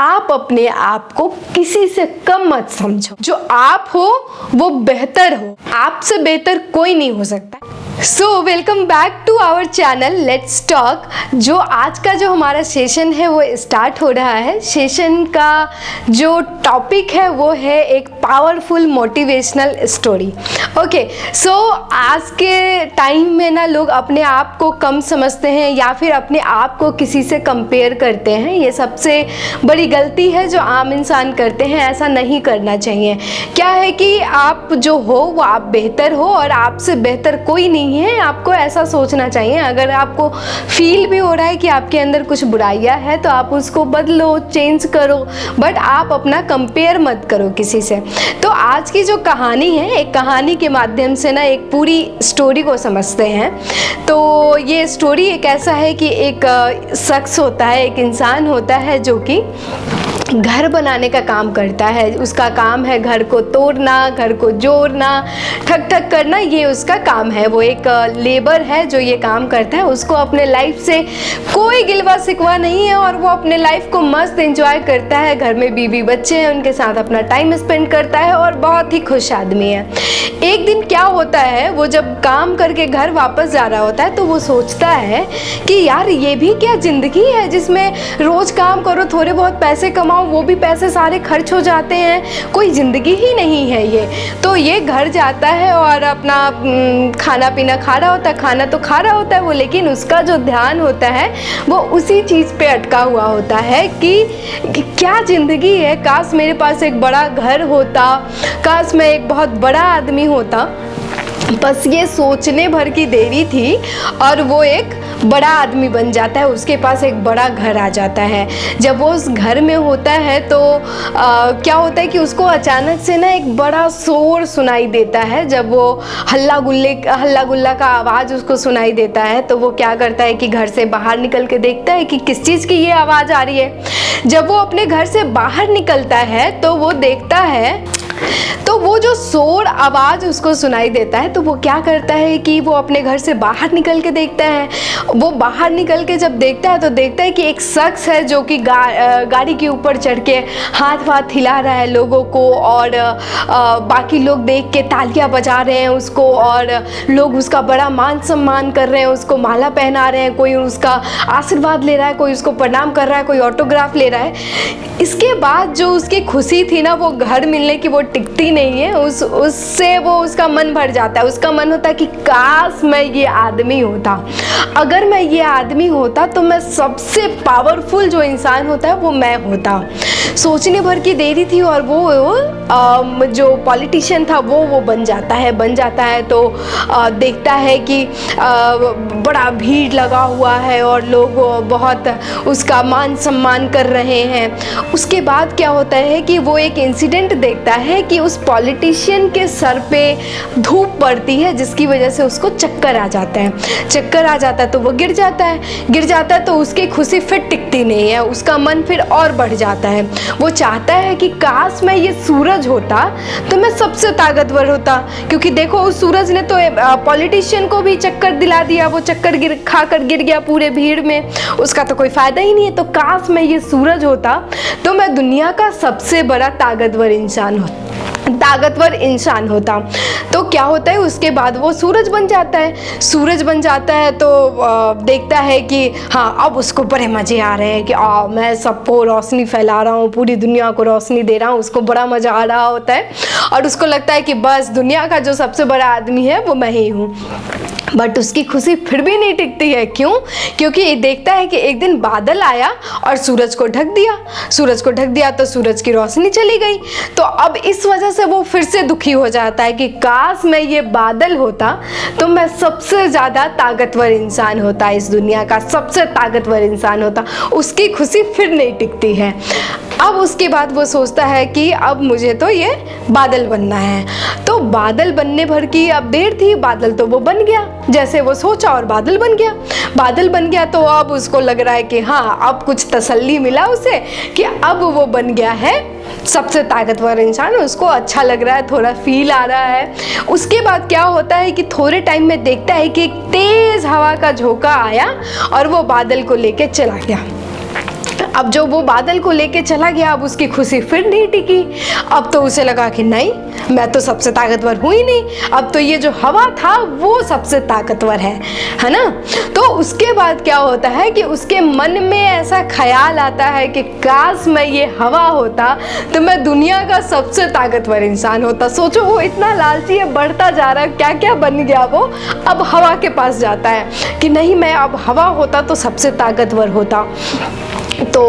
आप अपने आप को किसी से कम मत समझो। जो आप हो वो बेहतर हो, आपसे बेहतर कोई नहीं हो सकता। So welcome back to our channel let's talk. जो आज का जो हमारा सेशन है वो स्टार्ट हो रहा है। सेशन का जो टॉपिक है वो है एक पावरफुल मोटिवेशनल स्टोरी। ओके, सो आज के टाइम में ना लोग अपने आप को कम समझते हैं या फिर अपने आप को किसी से कंपेयर करते हैं। ये सबसे बड़ी गलती है जो आम इंसान करते हैं। ऐसा नहीं करना चाहिए। क्या है कि आप जो हो वो आप बेहतर हो और आपसे बेहतर कोई नहीं है। आपको ऐसा सोचना चाहिए। अगर आपको फील भी हो रहा है कि आपके अंदर कुछ बुराइयां है तो आप उसको बदलो, चेंज करो, बट आप अपना कंपेयर मत करो किसी से। तो आज की जो कहानी है, एक कहानी के माध्यम से ना एक पूरी स्टोरी को समझते हैं। तो ये स्टोरी एक ऐसा है कि एक शख्स होता है, एक इंसान होता है जो कि घर बनाने का काम करता है। उसका काम है घर को तोड़ना, घर को जोड़ना, ठक ठक करना, ये उसका काम है। वो एक लेबर है जो ये काम करता है। उसको अपने लाइफ से कोई गिलवा शिकवा नहीं है और वो अपने लाइफ को मस्त एंजॉय करता है। घर में बीवी बच्चे हैं, उनके साथ अपना टाइम स्पेंड करता है और बहुत ही खुश आदमी है। एक दिन क्या होता है, वो जब काम करके घर वापस जा रहा होता है तो वो सोचता है कि यार ये भी क्या ज़िंदगी है जिसमें रोज़ काम करो, थोड़े बहुत पैसे कमाओ, वो भी पैसे सारे खर्च हो जाते हैं, कोई ज़िंदगी ही नहीं है ये। तो ये घर जाता है और अपना खाना पीना खा रहा होता है। खाना तो खा रहा होता है वो, लेकिन उसका जो ध्यान होता है वो उसी चीज़ पे अटका हुआ होता है कि क्या ज़िंदगी है, काश मेरे पास एक बड़ा घर होता, काश मैं एक बहुत बड़ा आदमी होता। बस ये सोचने भर की देरी थी और वो एक बड़ा आदमी बन जाता है। उसके पास एक बड़ा घर आ जाता है। जब वो उस घर में होता है तो क्या होता है कि उसको अचानक से ना एक बड़ा शोर सुनाई देता है। जब वो हल्ला गुल्ला का आवाज़ उसको सुनाई देता है तो वो क्या करता है कि घर से बाहर निकल के देखता है कि किस चीज़ की ये आवाज़ आ रही है। जब वो अपने घर से बाहर निकलता है तो वो देखता है, तो वो जो शोर आवाज़ उसको सुनाई देता है तो वो क्या करता है कि वो अपने घर से बाहर निकल के देखता है। वो बाहर निकल के जब देखता है तो देखता है कि एक शख्स है जो कि गाड़ी के ऊपर चढ़ के हाथ वाथ हिला रहा है लोगों को और बाकी लोग देख के तालियां बजा रहे हैं उसको और लोग उसका बड़ा मान सम्मान कर रहे हैं, उसको माला पहना रहे हैं, कोई उसका आशीर्वाद ले रहा है, कोई उसको प्रणाम कर रहा है, कोई ऑटोग्राफ ले रहा है। इसके बाद जो उसकी खुशी थी ना वो घर मिलने की वो टिकती नहीं है। उससे वो उसका मन भर जाता है। उसका मन होता है कि काश मैं ये आदमी होता, अगर मैं ये आदमी होता तो मैं सबसे पावरफुल जो इंसान होता है वो मैं होता। सोचने भर की देरी थी और वो जो पॉलिटिशियन था वो बन जाता है तो देखता है कि बड़ा भीड़ लगा हुआ है और लोग बहुत उसका मान सम्मान कर रहे हैं। उसके बाद क्या होता है कि वो एक इंसिडेंट देखता है कि उस पॉलिटिशियन के सर पे धूप पड़ती है जिसकी वजह से उसको चक्कर आ जाता है तो वो गिर जाता है तो उसकी खुशी फिर टिकती नहीं है। उसका मन फिर और बढ़ जाता है। वो चाहता है कि काश मैं ये सूरज होता तो मैं सबसे ताकतवर होता, क्योंकि देखो उस सूरज ने तो पॉलिटिशियन को भी चक्कर दिला दिया। वो चक्कर खाकर गिर गया पूरे भीड़ में, उसका तो कोई फ़ायदा ही नहीं है। तो काश मैं ये सूरज होता तो मैं दुनिया का सबसे बड़ा ताकतवर इंसान होता। तो क्या होता है, उसके बाद वो सूरज बन जाता है तो देखता है कि हाँ अब उसको बड़े मज़े आ रहे हैं कि मैं सबको रोशनी फैला रहा हूँ, पूरी दुनिया को रोशनी दे रहा हूँ। उसको बड़ा मज़ा आ रहा होता है और उसको लगता है कि बस दुनिया का जो सबसे बड़ा आदमी है वो मैं ही हूँ। बट उसकी खुशी फिर भी नहीं टिकती है। क्यों? क्योंकि देखता है कि एक दिन बादल आया और सूरज को ढक दिया तो सूरज की रोशनी चली गई। तो अब इस वजह से वो फिर से दुखी हो जाता है कि काश मैं ये बादल होता तो मैं सबसे ज़्यादा ताकतवर इंसान होता, इस दुनिया का सबसे ताकतवर इंसान होता। उसकी खुशी फिर नहीं टिकती है। अब उसके बाद वो सोचता है कि अब मुझे तो ये बादल बनना है। तो बादल बनने भर की अब देर थी, बादल तो वो बन गया जैसे वो सोचा और बादल बन गया। तो अब उसको लग रहा है कि हाँ अब कुछ तसल्ली मिला उसे कि अब वो बन गया है सबसे ताकतवर इंसान। उसको अच्छा लग रहा है, थोड़ा फील आ रहा है। उसके बाद क्या होता है कि थोड़े टाइम में देखता है कि एक तेज़ हवा का झोंका आया और वो बादल को लेके चला गया। अब जो वो बादल को लेके चला गया, अब उसकी खुशी फिर नहीं टिकी। अब तो उसे लगा कि नहीं, मैं तो सबसे ताकतवर हूँ ही नहीं, अब तो ये जो हवा था वो सबसे ताकतवर है ना। तो उसके बाद क्या होता है कि उसके मन में ऐसा ख्याल आता है कि काश मैं ये हवा होता तो मैं दुनिया का सबसे ताकतवर इंसान होता। सोचो, वो इतना लालची है, बढ़ता जा रहा है, क्या क्या बन गया वो। अब हवा के पास जाता है कि नहीं, मैं अब हवा होता तो सबसे ताकतवर होता। तो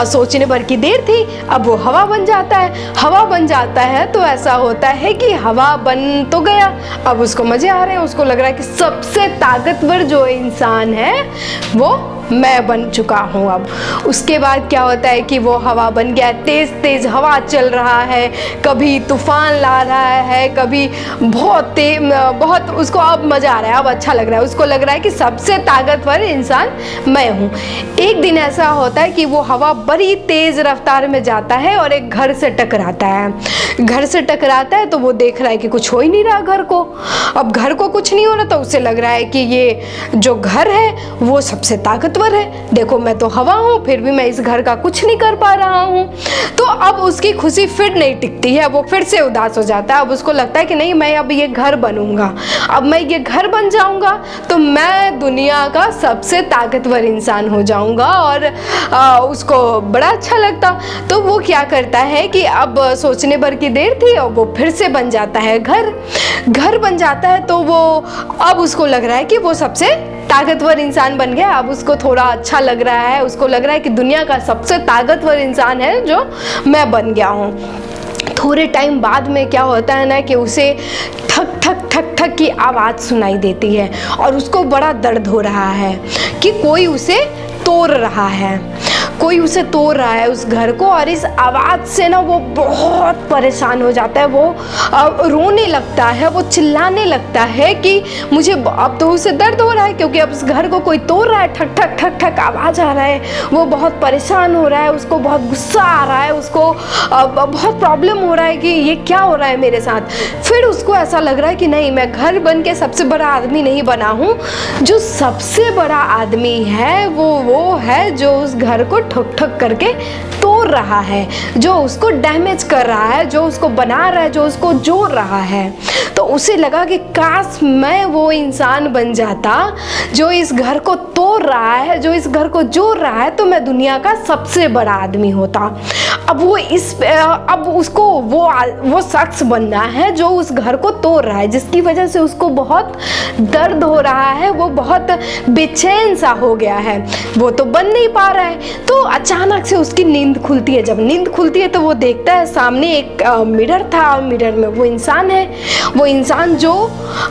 सोचने भर की देर थी, अब वो हवा बन जाता है। हवा बन जाता है तो ऐसा होता है कि हवा बन तो गया, अब उसको मज़े आ रहे हैं, उसको लग रहा है कि सबसे ताकतवर जो इंसान है वो मैं बन चुका हूँ। अब उसके बाद क्या होता है कि वो हवा बन गया, तेज़ तेज़ हवा चल रहा है, कभी तूफान ला रहा है, कभी बहुत उसको अब मज़ा आ रहा है, अब अच्छा लग रहा है, उसको लग रहा है कि सबसे ताकतवर इंसान मैं हूँ। एक दिन ऐसा होता है कि वो हवा बड़ी तेज़ रफ्तार में जाता है और एक घर से टकराता है। घर से टकराता है तो वो देख रहा है कि कुछ हो ही नहीं रहा घर को। अब घर को कुछ नहीं हो रहा तो उसे लग रहा है कि ये जो घर है वो सबसे ताकतवर है। देखो, मैं तो हवा हूँ, फिर भी मैं इस घर का कुछ नहीं कर पा रहा हूँ। तो अब उसकी खुशी फिर नहीं टिकती है, वो फिर से उदास हो जाता है। अब उसको लगता है कि नहीं, मैं अब ये घर बनूंगा, अब मैं ये घर बन जाऊंगा तो मैं दुनिया का सबसे ताकतवर इंसान हो जाऊंगा। और उसको बड़ा अच्छा लगता। तो वो क्या करता है कि अब सोचने भर की देर थी और वो फिर से बन जाता है घर बन जाता है। तो वो अब उसको लग रहा है कि वो सबसे ताकतवर इंसान बन गया। अब उसको थोड़ा अच्छा लग रहा है, उसको लग रहा है कि दुनिया का सबसे ताकतवर इंसान है जो मैं बन गया हूँ। थोड़े टाइम बाद में क्या होता है ना कि उसे ठक ठक ठक ठक की आवाज़ सुनाई देती है और उसको बड़ा दर्द हो रहा है कि कोई उसे तोड़ रहा है, कोई उसे तोड़ रहा है उस घर को। और इस आवाज़ से ना वो बहुत परेशान हो जाता है, वो रोने लगता है, वो चिल्लाने लगता है कि मुझे अब तो उसे दर्द हो रहा है क्योंकि अब उस घर को कोई तोड़ रहा है, ठक ठक ठक ठक आवाज़ आ रहा है। वो बहुत परेशान हो रहा है, उसको बहुत गुस्सा आ रहा है, उसको बहुत प्रॉब्लम हो रहा है कि ये क्या हो रहा है मेरे साथ। फिर उसको ऐसा लग रहा है कि नहीं, मैं घर बन के सबसे बड़ा आदमी नहीं बना हूँ, जो सबसे बड़ा आदमी है वो है जो उस घर को ठुक ठुक करके तोड़ रहा है, जो उसको डैमेज कर रहा है, जो उसको बना रहा है, जो उसको जोड़ रहा है। तो उसे लगा कि काश मैं वो इंसान बन जाता जो इस घर को तोड़ रहा है, जो इस घर को जोड़ रहा है, तो मैं दुनिया का सबसे बड़ा आदमी होता। अब उसको वो शख्स बनना है जो उस घर को तोड़ रहा है, जिसकी वजह से उसको बहुत दर्द हो रहा है, वो बहुत बेचैन सा हो गया है, वो तो बन नहीं पा रहा है। तो अचानक से उसकी नींद खुलती है। जब नींद खुलती है तो वो देखता है सामने एक मिरर था और मिरर में वो इंसान है। वो इंसान जो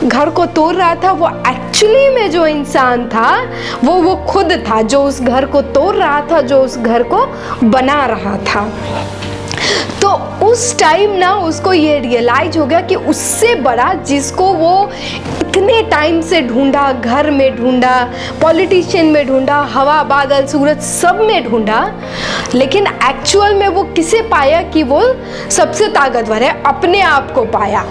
घर को तोड़ रहा था वो एक्चुअली में जो इंसान था वो खुद था, जो उस घर को तोड़ रहा था, जो उस घर को बना रहा था। तो उस टाइम ना उसको ये रियलाइज हो गया कि उससे बड़ा, जिसको वो इतने टाइम से ढूंढा, घर में ढूंढा, पॉलिटिशियन में ढूंढा, हवा बादल सूरज सब में ढूंढा, लेकिन एक्चुअल में वो किसे पाया कि वो सबसे ताकतवर है, अपने आप को पाया,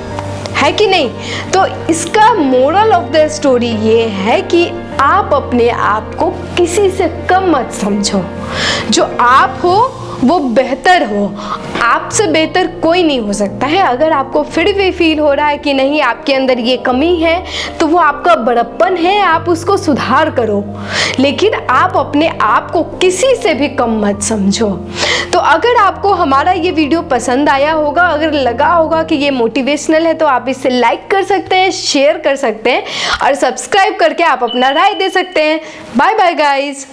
है कि नहीं। तो इसका मोरल ऑफ द स्टोरी ये है कि आप अपने आप को किसी से कम मत समझो। जो आप हो वो बेहतर हो, आपसे बेहतर कोई नहीं हो सकता है। अगर आपको फिर भी फील हो रहा है कि नहीं, आपके अंदर ये कमी है, तो वो आपका बड़प्पन है, आप उसको सुधार करो, लेकिन आप अपने आप को किसी से भी कम मत समझो। तो अगर आपको हमारा ये वीडियो पसंद आया होगा, अगर लगा होगा कि ये मोटिवेशनल है, तो आप इसे लाइक कर सकते हैं, शेयर कर सकते हैं और सब्सक्राइब करके आप अपना राय दे सकते हैं। Bye bye guys.